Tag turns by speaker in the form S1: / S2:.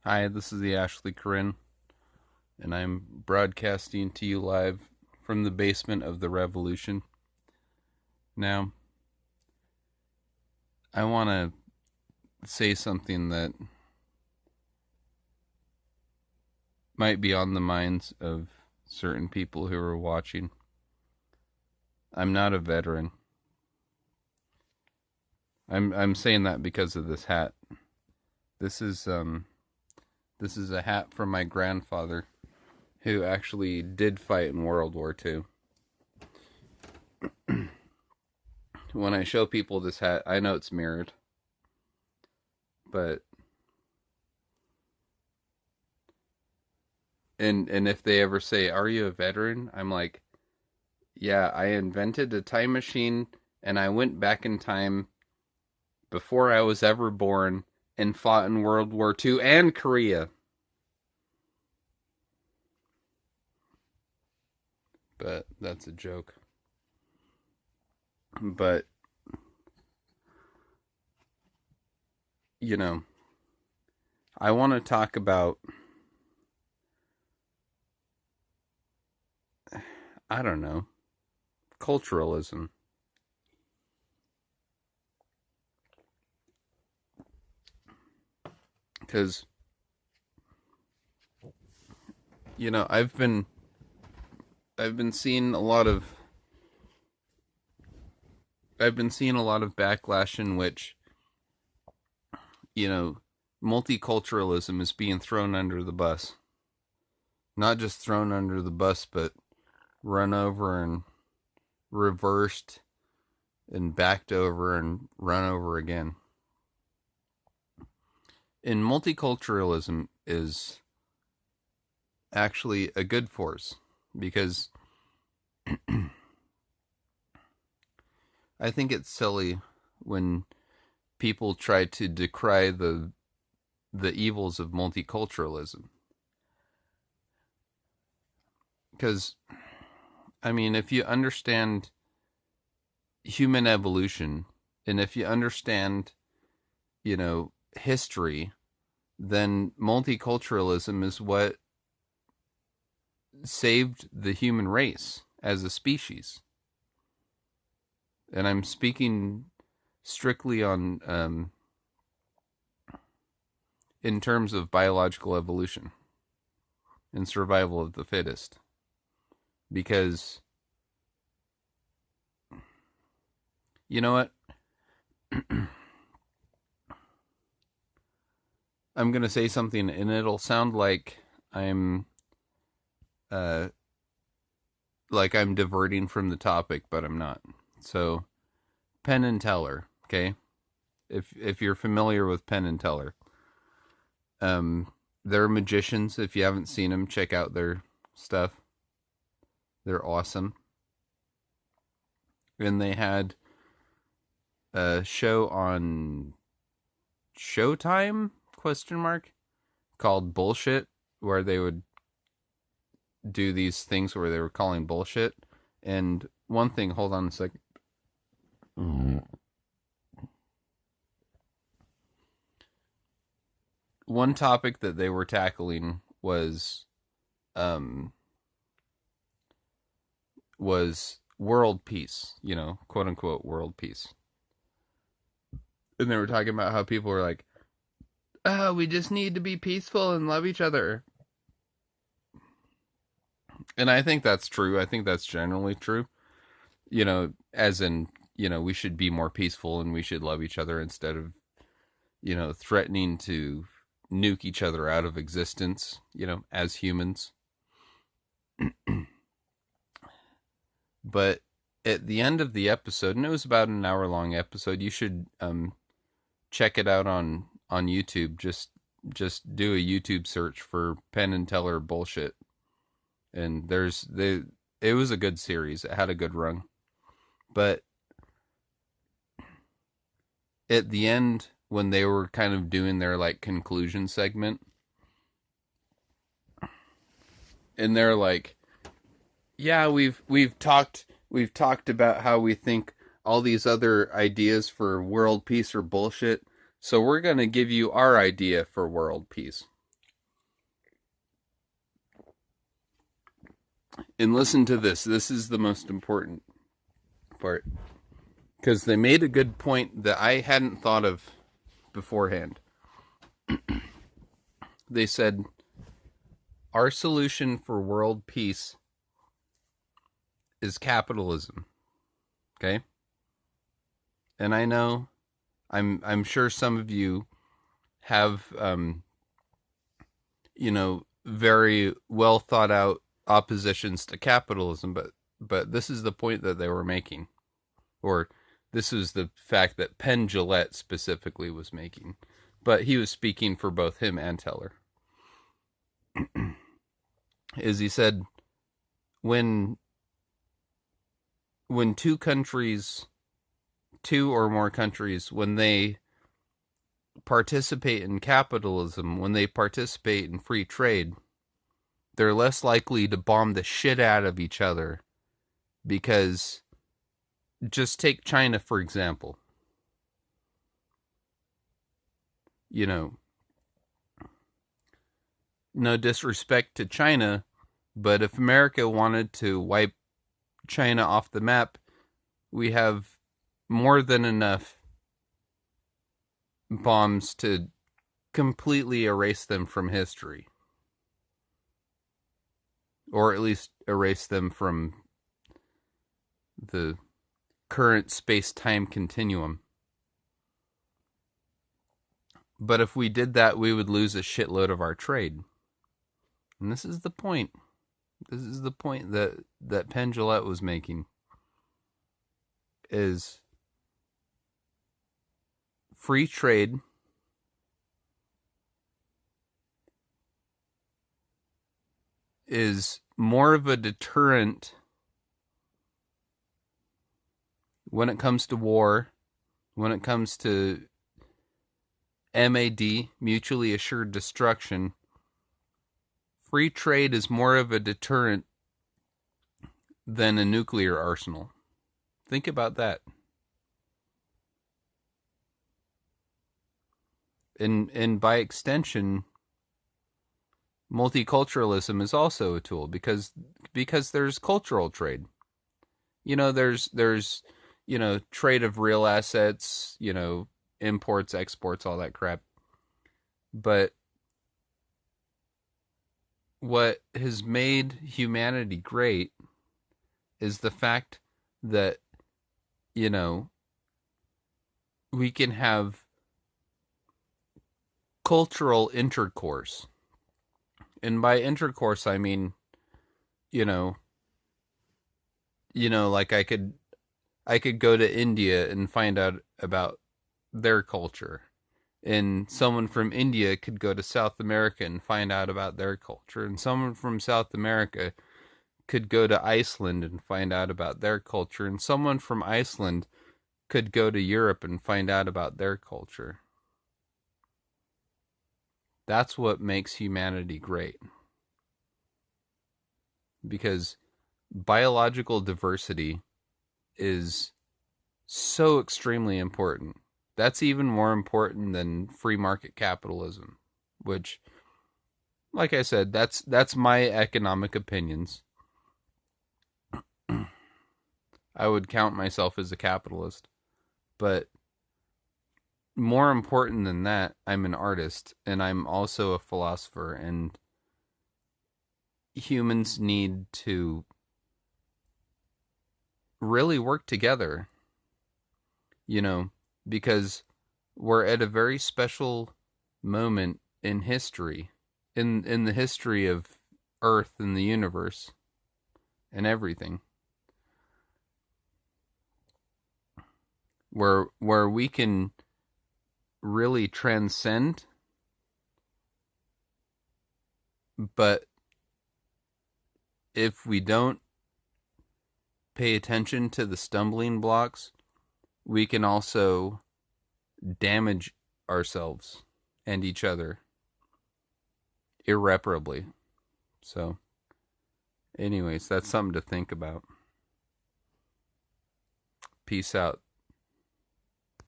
S1: Hi, this is the Ashley Corinne, and I'm broadcasting to you live from the basement of the Revolution. Now, I want to say something that might be on the minds of certain people who are watching. I'm not a veteran. I'm saying that because of this hat. This is this is a hat from my grandfather who actually did fight in World War II. When I show people this hat, I know it's mirrored, but and if they ever say, "Are you a veteran?" I'm like, "Yeah, I invented a time machine and I went back in time before I was ever born and fought in World War II and Korea." But that's a joke. But, you know, I want to talk about, I don't know, culturalism. Because, I've been seeing a lot of backlash in which, you know, multiculturalism is being thrown under the bus. Not just thrown under the bus, but run over and reversed and backed over and run over again. And multiculturalism is actually a good force because I think it's silly when people try to decry the evils of multiculturalism. Because, I mean, if you understand human evolution and if you understand, history, then multiculturalism is what saved the human race as a species. And I'm speaking strictly on in terms of biological evolution and survival of the fittest. Because, you know what? I'm going to say something and it'll sound I'm uh like I'm diverting from the topic, but I'm not. So, Penn and Teller, okay? If you're familiar with Penn and Teller, they're magicians. If you haven't seen them, check out their stuff. They're awesome. And they had a show on Showtime question mark called Bullshit, where they would do these things where they were calling bullshit. And one thing, hold on a second. One topic that they were tackling um was world peace, quote unquote world peace. And they were talking about how people were like, "Oh, we just need to be peaceful and love each other." And I think that's true. I think that's generally true. As in, we should be more peaceful and we should love each other instead of, threatening to nuke each other out of existence, as humans. But at the end of the episode, and it was about an hour long episode, you should check it out on YouTube. Just do a YouTube search for Penn and Teller bullshit. And it was a good series. It had a good run. But at the end, when they were kind of doing their conclusion segment, and they're like, "Yeah, we've talked about how we think all these other ideas for world peace are bullshit. So we're going to give you our idea for world peace." And listen to this. This is the most important part. Because they made a good point that I hadn't thought of beforehand. They said, our solution for world peace is capitalism. Okay? And I know, I'm sure some of you have, very well thought out oppositions to capitalism, but this is the point that they were making, or this is the fact that Penn Jillette specifically was making, but he was speaking for both him and Teller. Is he said, when two or more countries, when they participate in capitalism, when they participate in free trade, they're less likely to bomb the shit out of each other. Because just take China, for example. No disrespect to China, but if America wanted to wipe China off the map, we have more than enough bombs to completely erase them from history. Or at least erase them from the current space-time continuum. But if we did that, we would lose a shitload of our trade. And this is the point. This is the point that Penn Jillette was making. Is free trade is more of a deterrent when it comes to war, when it comes to MAD, mutually assured destruction. Free trade is more of a deterrent than a nuclear arsenal. Think about that. And by extension, multiculturalism is also a tool because there's cultural trade. There's trade of real assets, imports, exports, all that crap. But what has made humanity great is the fact that, we can have cultural intercourse. And by intercourse, I mean, like I could go to India and find out about their culture. And someone from India could go to South America and find out about their culture. And someone from South America could go to Iceland and find out about their culture. And someone from Iceland could go to Europe and find out about their culture. That's what makes humanity great. Because biological diversity is so extremely important. That's even more important than free market capitalism, which, like I said, that's my economic opinions. I would count myself as a capitalist, but more important than that, I'm an artist and I'm also a philosopher, and humans need to really work together, because we're at a very special moment in history, in the history of Earth and the universe and everything, where we can really transcend, but if we don't pay attention to the stumbling blocks, we can also damage ourselves and each other irreparably. So, anyways, that's something to think about. Peace out.